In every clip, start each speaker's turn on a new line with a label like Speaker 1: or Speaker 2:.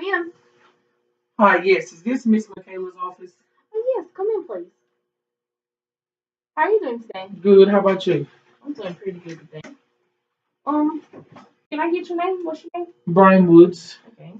Speaker 1: you in.
Speaker 2: Hi, yes. Is this Miss Michaela's office?
Speaker 1: Oh, yes, come in, please. How are you doing today?
Speaker 2: Good. How about you?
Speaker 1: I'm doing pretty good today. Can I get your name? What's your name?
Speaker 2: Brian Woods.
Speaker 1: Okay.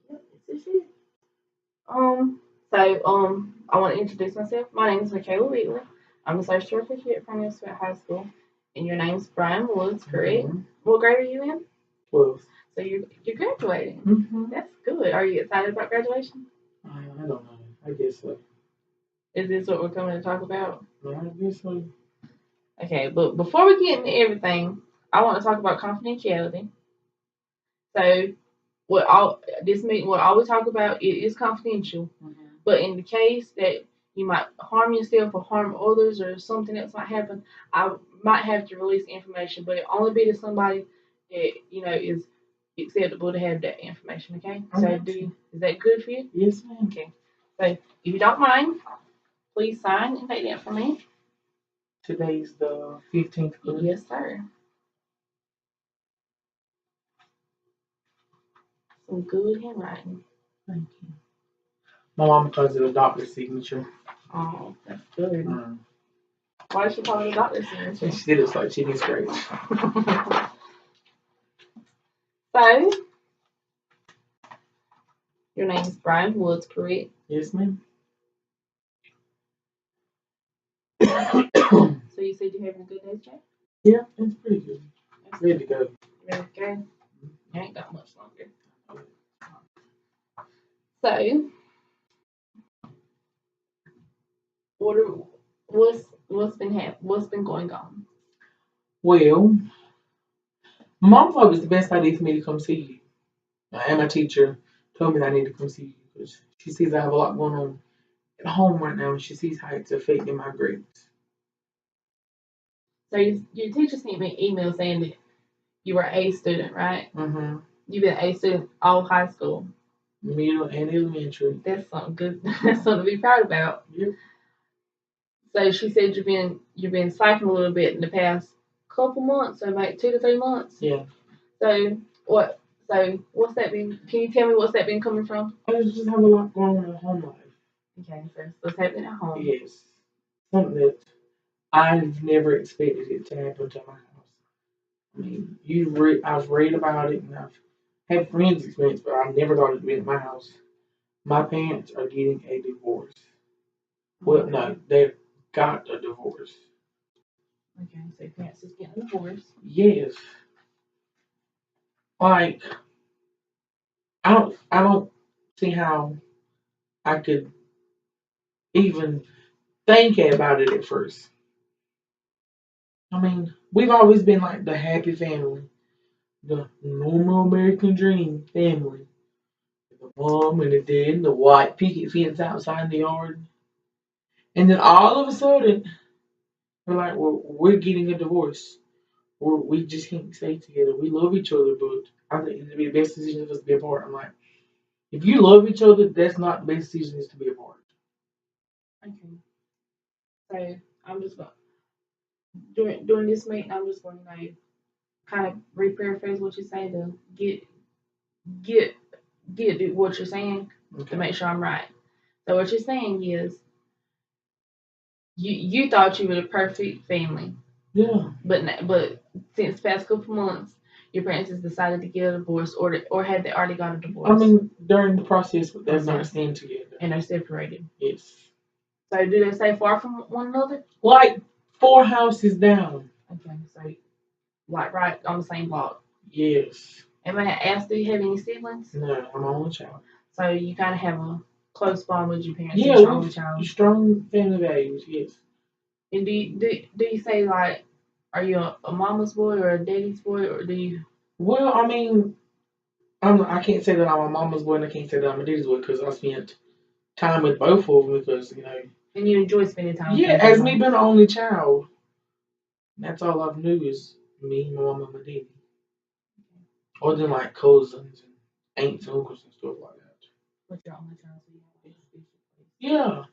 Speaker 1: Yep, this is it. I want to introduce myself. My name is Michaela Wheatley. I'm a social worker here at Primary Sweat High School, and your name's Brian Woods, correct?
Speaker 2: Mm-hmm.
Speaker 1: What grade are you in?
Speaker 2: 12.
Speaker 1: So you're graduating.
Speaker 2: Mm-hmm.
Speaker 1: That's good. Are you excited about graduation?
Speaker 2: I don't know. I guess so.
Speaker 1: Is this what we're coming to talk about?
Speaker 2: I guess so.
Speaker 1: Okay, but before we get into everything, I want to talk about confidentiality. So, this meeting, what all we talk about is confidential.
Speaker 2: Mm-hmm.
Speaker 1: But in the case that you might harm yourself or harm others or something else might happen, I might have to release information, but it only be to somebody that is acceptable to have that information. Okay, so is that good for you?
Speaker 2: Yes, ma'am.
Speaker 1: Okay, so if you don't mind, please sign and take that for me.
Speaker 2: Today's the 15th.
Speaker 1: Yes, sir. Some good handwriting.
Speaker 2: Thank you. My mom calls it a doctor's signature.
Speaker 1: Oh, that's good. Why does she call it a doctor's signature?
Speaker 2: She did it like she needs great.
Speaker 1: So, your name is Brian Woods, correct?
Speaker 2: Yes, ma'am.
Speaker 1: So you said you're having a good day today?
Speaker 2: Yeah, it's pretty good. Ready to go.
Speaker 1: Ready to go? You ain't got much longer. So, what's been going on?
Speaker 2: Well, Mom thought it was the best idea for me to come see you. And my teacher told me that I need to come see you because she sees I have a lot going on at home right now and she sees how it's affecting my grades.
Speaker 1: So your teacher sent me an email saying that you were an A student, right?
Speaker 2: Mm-hmm.
Speaker 1: You've been an A student all high school.
Speaker 2: Middle and elementary.
Speaker 1: That's something good. That's something to be proud about.
Speaker 2: Yep.
Speaker 1: So she said you've been cycling a little bit in the past couple months, so like 2 to 3 months.
Speaker 2: Yeah.
Speaker 1: So what's that been? Can you tell me what's that been coming from?
Speaker 2: I just have a lot going on in home life.
Speaker 1: Okay, so what's happening at home?
Speaker 2: Yes. Something that I've never expected it to happen to my house. I mean, I've read about it and I've had friends experience, but I never thought it'd be at my house. My parents are getting a divorce. Well, no, they've got a divorce.
Speaker 1: Okay, so your parents is getting a divorce.
Speaker 2: Yes. Like, I don't see how I could even think about it at first. I mean, we've always been like the happy family, the normal American dream family. The mom and the dad and the white picket fence outside the yard. And then all of a sudden, we're like, well, we're getting a divorce. Or we just can't stay together. We love each other, but I think it'd be the best decision for us to be apart. I'm like, if you love each other, that's not the best decision is to be apart.
Speaker 1: Okay. So I'm just going during this meeting. I'm just going to kind of rephrase what you say to get what you're saying to make sure I'm right. So what you're saying is you thought you were the perfect family.
Speaker 2: Yeah.
Speaker 1: But since the past couple months, your parents has decided to get a divorce, or had they already got a divorce?
Speaker 2: I mean, during the process, they're not staying together.
Speaker 1: And they're separated.
Speaker 2: Yes.
Speaker 1: So do they stay far from one another?
Speaker 2: Like 4 houses down.
Speaker 1: Okay, so like right on the same block.
Speaker 2: Yes.
Speaker 1: And may I ask, do you have any siblings?
Speaker 2: No, I'm only child.
Speaker 1: So you kind of have a close bond with your parents.
Speaker 2: Yeah,
Speaker 1: strong child.
Speaker 2: Strong family values. Yes.
Speaker 1: And do you say like, are you a mama's boy or a daddy's boy, or do you?
Speaker 2: Well, I mean, I can't say that I'm a mama's boy and I can't say that I'm a daddy's boy because I spent time with both of them because,
Speaker 1: And you enjoy spending time
Speaker 2: with them. Yeah, as me being the only child, that's all I've knew is me, my mom, and my daddy. Other than like cousins and aunts and uncles and stuff like that.
Speaker 1: But you're only child, so you have a special place.
Speaker 2: Yeah.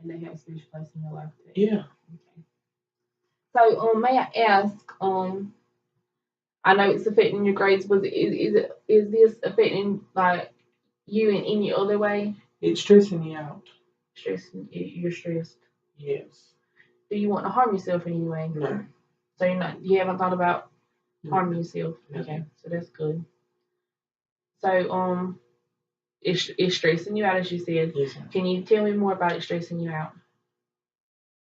Speaker 1: And they have a special place in your life too.
Speaker 2: Yeah.
Speaker 1: Okay. So, may I ask, I know it's affecting your grades, but is this affecting like you in any other way?
Speaker 2: It's stressing me out.
Speaker 1: Stressing, you're stressed.
Speaker 2: Yes.
Speaker 1: Do you want to harm yourself in any way?
Speaker 2: No.
Speaker 1: So you haven't thought about
Speaker 2: No.
Speaker 1: harming yourself.
Speaker 2: No.
Speaker 1: Okay, so that's good. So it's stressing you out, as you said.
Speaker 2: Yes, ma'am.
Speaker 1: Can you tell me more about it stressing you out?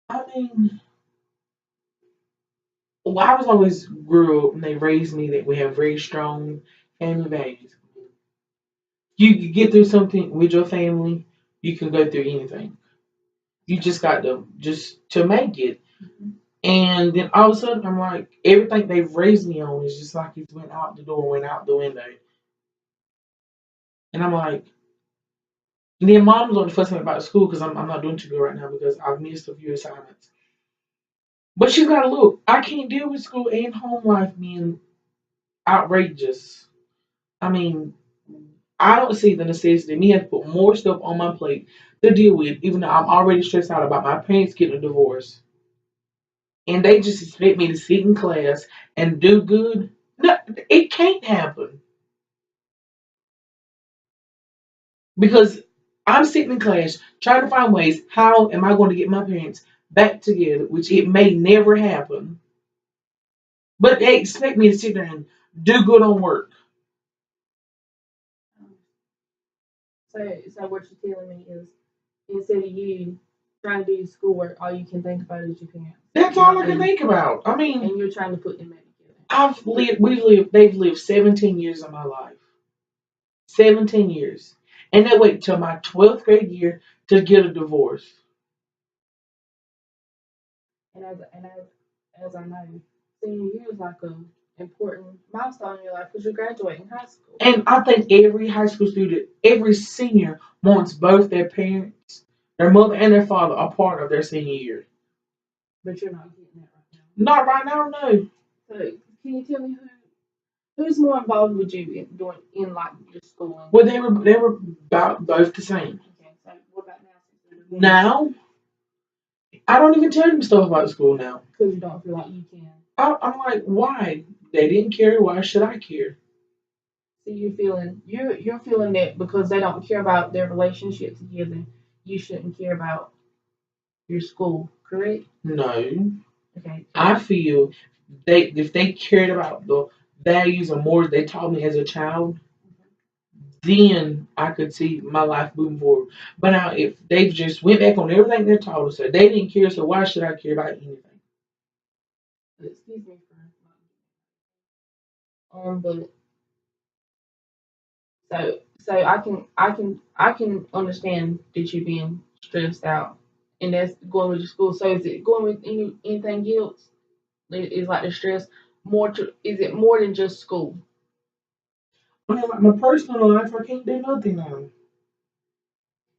Speaker 2: I mean, well, I was always grew up and they raised me that we have very strong family values. You can get through something with your family, you can go through anything. You just got to make it.
Speaker 1: Mm-hmm.
Speaker 2: And then all of a sudden, I'm like, everything they've raised me on is just like it went out the door, went out the window. And I'm like, and then mom's on the fussing me about school because I'm not doing too good right now because I've missed a few assignments. But she's got to look, I can't deal with school and home life being outrageous. I mean, I don't see the necessity. Me have to put more stuff on my plate to deal with, even though I'm already stressed out about my parents getting a divorce. And they just expect me to sit in class and do good. No, it can't happen. Because I'm sitting in class trying to find ways how am I going to get my parents back together, which it may never happen. But they expect me to sit there and do good on work.
Speaker 1: So what you're telling me is instead of you trying to do your schoolwork, all you can think about is your parents.
Speaker 2: That's all I can think about. I mean,
Speaker 1: and you're trying to put them back together.
Speaker 2: they've lived 17 years of my life. 17 years. And they wait till my 12th grade year to get a divorce.
Speaker 1: And as I know, senior year is like a important milestone in your life because you're graduating high school.
Speaker 2: And I think every high school student, every senior wants both their parents, their mother and their father, a part of their senior year.
Speaker 1: But you're not getting that right now.
Speaker 2: Not right now, no.
Speaker 1: So can you tell me who's more involved with you in like your schooling?
Speaker 2: Well, they were about both the same.
Speaker 1: Okay, so what about now?
Speaker 2: Now, I don't even tell them stuff about school now.
Speaker 1: Because you don't feel like you can.
Speaker 2: I'm like, why? They didn't care. Why should I care?
Speaker 1: So you're feeling that because they don't care about their relationship together, you shouldn't care about your school, correct?
Speaker 2: No.
Speaker 1: Okay.
Speaker 2: I feel if they cared about the values and morals they taught me as a child, then I could see my life moving forward. But now, if they just went back on everything they taught us, so they didn't care, so why should I care about anything?
Speaker 1: Excuse me for but so I can understand that you're being stressed out, and that's going with your school. So is it going with anything else? Is like the stress more to? Is it more than just school?
Speaker 2: I mean, like my personal life, I can't do nothing now.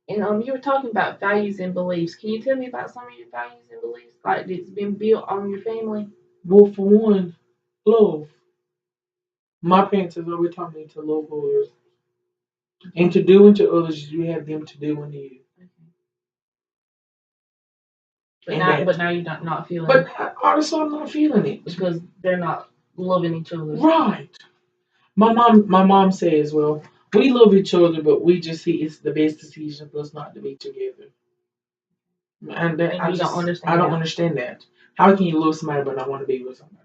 Speaker 1: And you were talking about values and beliefs. Can you tell me about some of your values and beliefs, like that's been built on your family?
Speaker 2: Well, for one, love. My parents have always taught me to love others. And to do unto others, you have them to do unto you.
Speaker 1: Okay. But now you're not feeling
Speaker 2: But honestly, I'm not feeling it.
Speaker 1: because they're not loving each other.
Speaker 2: Right. My mom says, well, we love each other, but we just see it's the best decision for us not to be together.
Speaker 1: And you don't understand
Speaker 2: I don't
Speaker 1: that.
Speaker 2: understand that. How can you love somebody but not want to be with somebody?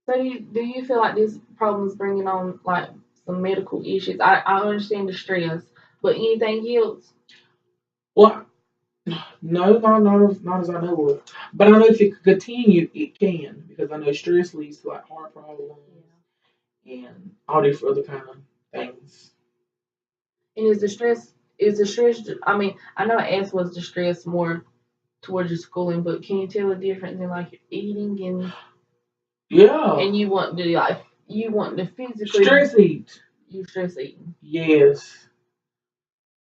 Speaker 1: So do you feel like this problem is bringing on like some medical issues? I understand the stress, but anything else?
Speaker 2: Well, no, not as I know of. But I know if it could continue, it can because I know stress leads to like heart problems and all these other kind of things.
Speaker 1: And is the stress? I mean, I know I asked was the stress more towards your schooling, but can you tell the difference in like your eating
Speaker 2: Yeah.
Speaker 1: and you want the physically
Speaker 2: Stress eat.
Speaker 1: you stress eating?
Speaker 2: Yes.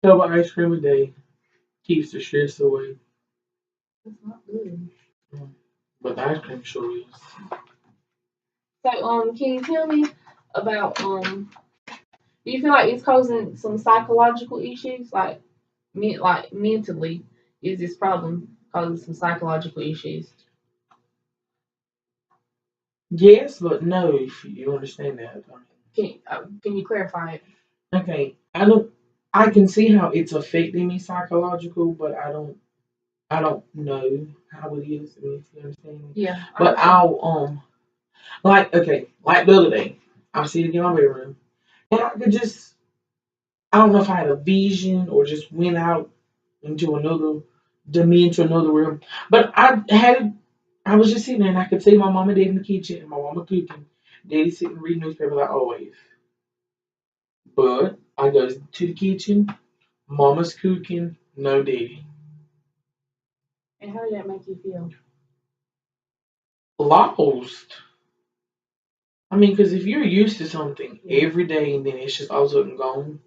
Speaker 2: Cup of ice cream a day keeps the stress away.
Speaker 1: That's not good.
Speaker 2: Mm. But the ice cream sure is.
Speaker 1: So can you tell me about do you feel like it's causing some psychological issues like mentally is this problem causing some psychological issues?
Speaker 2: Yes, but no, if you understand that.
Speaker 1: Can you clarify it?
Speaker 2: Okay, I can see how it's affecting me psychological, but I don't know how it is. I mean, if you understand me.
Speaker 1: Yeah, I
Speaker 2: But
Speaker 1: understand.
Speaker 2: like okay, like the other day, I was sitting in my bedroom, and I could just I don't know if I had a vision or just went out into another dimension, another room, but I was just sitting there and I could see my mom and dad in the kitchen and my mama cooking, daddy sitting reading newspaper like always. But I go to the kitchen, mama's cooking, no daddy.
Speaker 1: And how did that make you feel?
Speaker 2: Lost. I mean, because if you're used to something
Speaker 1: Yeah.
Speaker 2: every day and then it's just all of a sudden gone,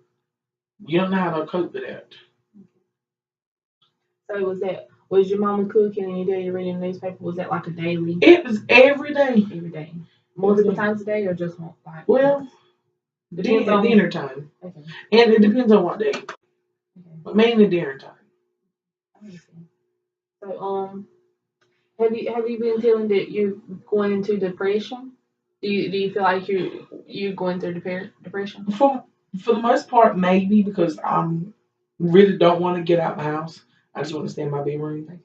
Speaker 2: you don't know how to cope with that.
Speaker 1: So was your mama cooking and your daddy reading the newspaper? Was that like a daily?
Speaker 2: It was every day.
Speaker 1: Every day, multiple times a day, or just one? Like,
Speaker 2: well,
Speaker 1: depends on
Speaker 2: dinner time.
Speaker 1: Okay.
Speaker 2: And it depends on what day. Okay. But mainly dinner time.
Speaker 1: I understand. So have you been feeling that you're going into depression? Do you feel like you're going through depression?
Speaker 2: For the most part, maybe because I'm really don't want to get out of the house. I just want to stay in my bedroom.
Speaker 1: Okay.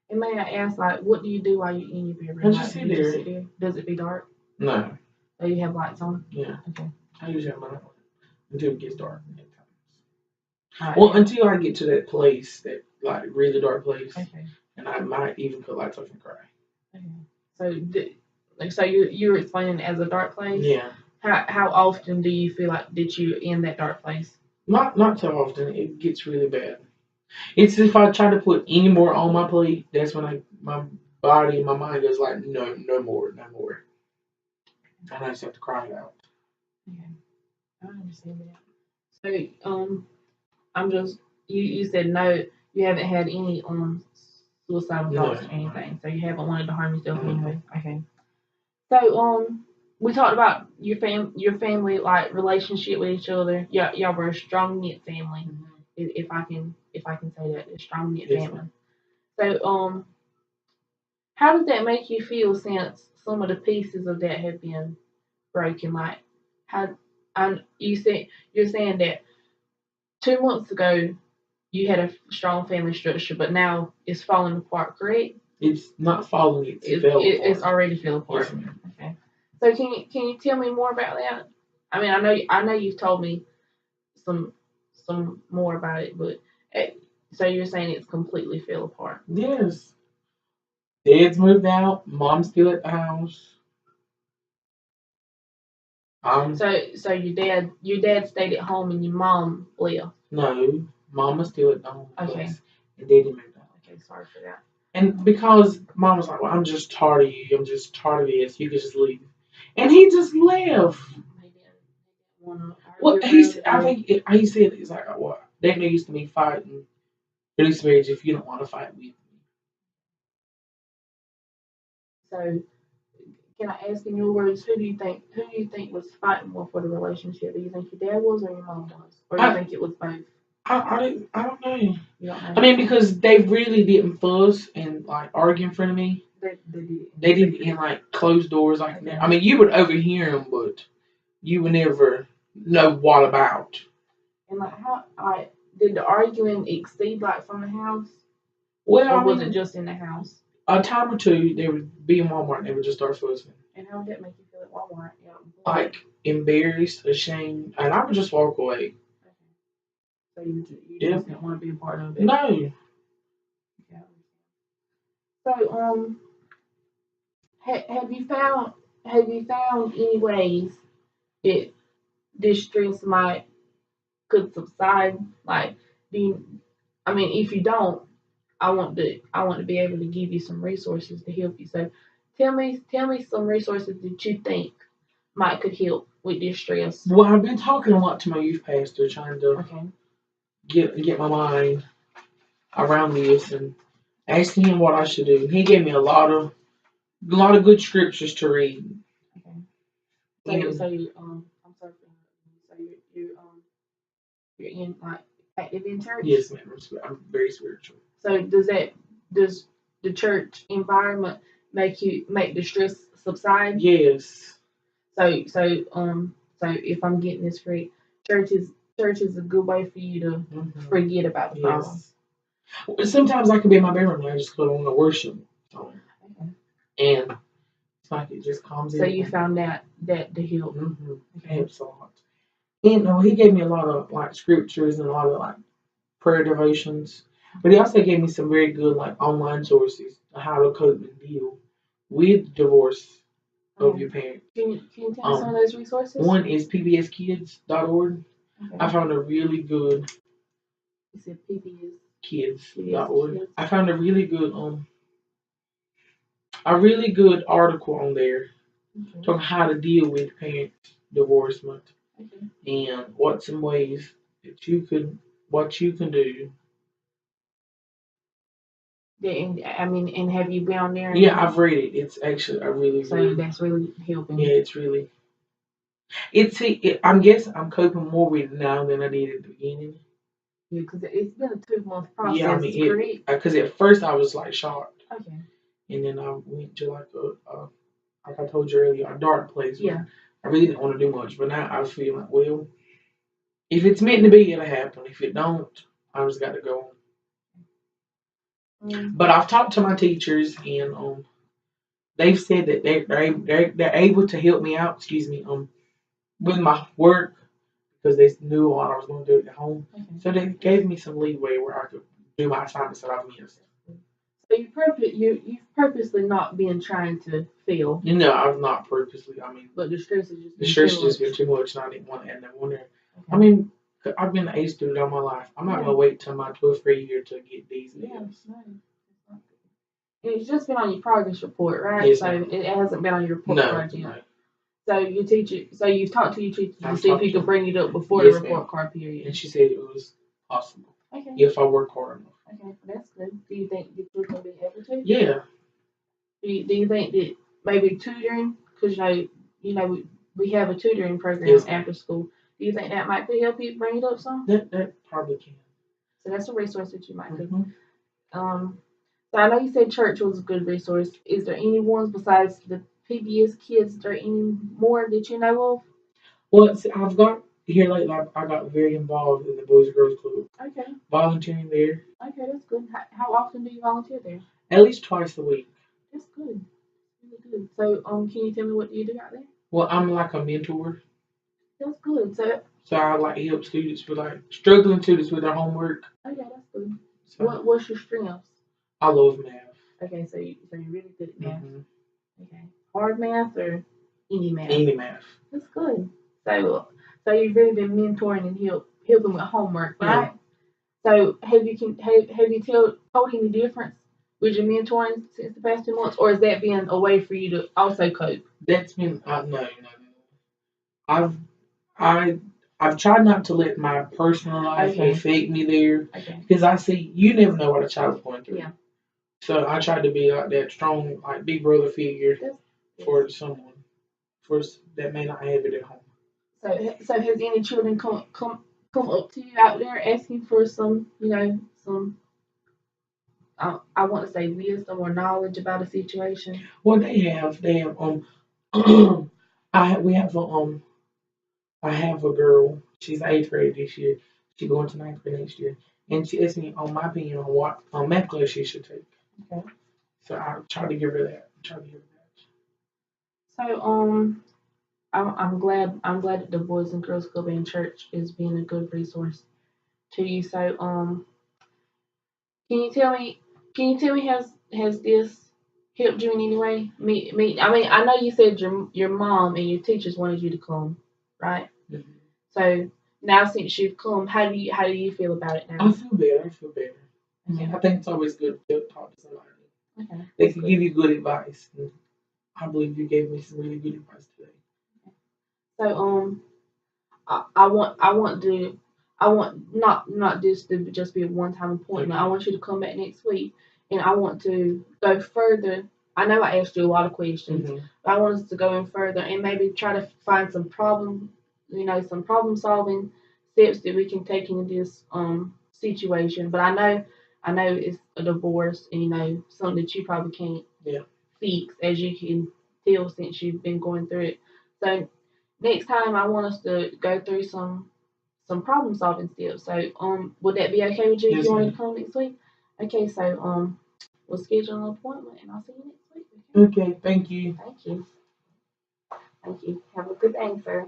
Speaker 1: And may I ask, like, what do you do while you're in your bedroom?
Speaker 2: I
Speaker 1: Like,
Speaker 2: just sit
Speaker 1: you just
Speaker 2: there.
Speaker 1: sit there? Does it be dark?
Speaker 2: No.
Speaker 1: Or you have lights on?
Speaker 2: Yeah.
Speaker 1: Okay.
Speaker 2: I usually have my light on until it gets dark.
Speaker 1: Alright,
Speaker 2: Well,
Speaker 1: yeah.
Speaker 2: until I get to that place, that like really dark place,
Speaker 1: Okay.
Speaker 2: and I might even put lights off and cry.
Speaker 1: Okay. So you're explaining it as a dark place?
Speaker 2: Yeah.
Speaker 1: How often do you feel like that you're in that dark place?
Speaker 2: Not so often. It gets really bad. It's if I try to put any more on my plate, that's when my body and my mind goes like, no, no more, no more. And I just have to cry it out.
Speaker 1: Okay. I understand that. So I'm just you said no, you haven't had any suicidal thoughts or anything. So you haven't wanted to harm yourself anyway. Okay. So we talked about your family like relationship with each other. Y'all were a strong knit family. Mm-hmm. If I can say that, a strong knit family. So how does that make you feel since some of the pieces of that have been broken? Like how you're saying that 2 months ago you had a strong family structure, but now it's falling apart, correct?
Speaker 2: It's not falling,
Speaker 1: it's already fell apart. Yes, okay. So can you tell me more about that? I mean, I know you've told me some some more about it, but eh, so you're saying it's completely fell apart?
Speaker 2: Yes. Dad's moved out. Mom's still at the house.
Speaker 1: So your dad stayed at home and your mom left.
Speaker 2: No, Mama's still at the home.
Speaker 1: Okay.
Speaker 2: And Daddy moved out.
Speaker 1: Okay, sorry for that.
Speaker 2: And because Mom was like, well, I'm just tired of you. I'm just tired of this. You can just leave. And he just left.
Speaker 1: He didn't want to
Speaker 2: Well, I think he said it's like, well, that used to me fighting for this marriage if you don't want to fight with me.
Speaker 1: So can I ask in your words, who do you think was fighting more for the relationship? Do you think your dad was or your mom was? Or do you think it was both?
Speaker 2: I don't know.
Speaker 1: You don't know?
Speaker 2: I mean, because they really didn't fuss and like argue in front of me. They didn't in like closed doors like that. I mean, you would overhear them, but you would never know what about.
Speaker 1: And like how did the arguing exceed like from the house?
Speaker 2: Well,
Speaker 1: or was it just in the house?
Speaker 2: A time or two, they would be in Walmart and they would just start fussing.
Speaker 1: And how would that make you feel at Walmart? Yeah.
Speaker 2: Like embarrassed, ashamed, and I would just walk away.
Speaker 1: Okay. So you just didn't want to be a part of it.
Speaker 2: No.
Speaker 1: Yeah. So have you found any ways that this stress could subside? Like, I mean, if you don't, I want to be able to give you some resources to help you. So, tell me some resources that you think could help with this stress.
Speaker 2: Well, I've been talking a lot to my youth pastor, trying to get my mind around this and asking him what I should do. He gave me a lot of good scriptures to read.
Speaker 1: Okay. So I'm sorry for interrupting. So you're in like active in church?
Speaker 2: Yes, ma'am. I'm very spiritual.
Speaker 1: So does the church environment make the stress subside?
Speaker 2: Yes.
Speaker 1: So So if I'm getting this straight, church is a good way for you to forget about the problem.
Speaker 2: Yes. Sometimes I can be in my bedroom and I just go on to worship. So, and it's like it just calms
Speaker 1: in. So you found that the help.
Speaker 2: It helps a lot. And he gave me a lot of like scriptures and a lot of like prayer devotions. But he also gave me some very good like online sources on how to cope and deal with divorce of your parents.
Speaker 1: Can you tell us some of those resources?
Speaker 2: One is pbskids.org. I found a really good.
Speaker 1: You said PBS
Speaker 2: Kids.org. I found a really good article on there talking how to deal with parent divorcement and what some ways that what you can do.
Speaker 1: And have you been on there?
Speaker 2: Yeah, I've read it. It's actually a really good.
Speaker 1: That's really helping.
Speaker 2: Yeah, it's really. I'm guessing I'm coping more with it now than I did at the beginning.
Speaker 1: Yeah, because it's been a 2-month process. Yeah, I mean,
Speaker 2: because at first I was like shocked.
Speaker 1: Okay.
Speaker 2: And then I went to like like I told you earlier, a dark place.
Speaker 1: Yeah.
Speaker 2: I really didn't want to do much, but now I feel like, well, if it's meant to be, it'll happen. If it don't, I just got to go on. But I've talked to my teachers, and they've said that they're able to help me out. Excuse me, with my work because they knew what I was going to do at home. So they gave me some leeway where I could do my assignments that I've missed.
Speaker 1: So you've purposely not been trying to fail.
Speaker 2: No, I've not purposely. I mean,
Speaker 1: but the stress has just
Speaker 2: been too much, and I didn't want to add that one there. Okay. I mean, I've been an A student all my life. I'm not gonna wait till my 12th grade year to get these nails.
Speaker 1: No. It's just been on your progress report, right? Yes, so it hasn't been on your report card yet. No. So you've talked to your teacher to see if you could bring it up before the report card period.
Speaker 2: And she said it was possible. Okay. If I work hard enough.
Speaker 1: Okay, that's good. Do you think that you're gonna be able to?
Speaker 2: Yeah.
Speaker 1: Do you think that maybe tutoring, because we have a tutoring program after school. Do you think that might help you bring it up some?
Speaker 2: That probably can.
Speaker 1: So that's a resource that you might do. So I know you said church was a good resource. Is there any ones besides the PBS Kids? Is there any more that you know of?
Speaker 2: Well, I've got here lately. I got very involved in the Boys and Girls Club.
Speaker 1: Okay.
Speaker 2: Volunteering there.
Speaker 1: Okay, that's good. How often do you volunteer there?
Speaker 2: At least twice a week.
Speaker 1: That's good. Really good. So, can you tell me what you do out there?
Speaker 2: Well, I'm like a mentor.
Speaker 1: That's good.
Speaker 2: So I like help students with like struggling students with their homework.
Speaker 1: Okay, that's good. So, what's your strengths?
Speaker 2: I love math.
Speaker 1: Okay, so you're really good at math. Okay, hard math or any math?
Speaker 2: Any math.
Speaker 1: That's good. So you've really been mentoring and helping with homework, right? Yeah. So have you told any difference with your mentoring since the past 2 months, or has that been a way for you to also cope?
Speaker 2: That's been no. I've tried not to let my personal life affect me there because I see you never know what a child's going through. Yeah. So I tried to be like that strong, like big brother figure for someone that may not have it at home.
Speaker 1: So has any children come up to you out there asking for some I want to say wisdom or knowledge about a situation?
Speaker 2: Well, they have I have a girl. She's 8th grade this year. She's going to 9th grade next year, and she asked me on my opinion on what math class she should take. Okay. So I try to give her that.
Speaker 1: So I'm glad that the Boys and Girls Club in church is being a good resource to you. So can you tell me has this helped you in any way? I mean I know you said your mom and your teachers wanted you to come, right? Mm-hmm. So now since you've come, how do you feel about it now?
Speaker 2: I feel better. I mean, I think it's always good to talk to somebody. Okay. They can give you good advice. I believe you gave me some really good advice today.
Speaker 1: So I want not this to just be a one-time appointment. Okay. I want you to come back next week, and I want to go further. I know I asked you a lot of questions, but I want us to go in further and maybe try to find some problem solving steps that we can take in this situation. But I know it's a divorce, and something that you probably can't fix, as you can tell since you've been going through it. So next time I want us to go through some problem solving steps. So would that be okay with you if
Speaker 2: Yes,
Speaker 1: you want
Speaker 2: ma'am.
Speaker 1: to come next week? Okay, so we'll schedule an appointment and I'll see you next week.
Speaker 2: Okay, thank you.
Speaker 1: Okay. Thank you. Thank you. Have a good day, sir.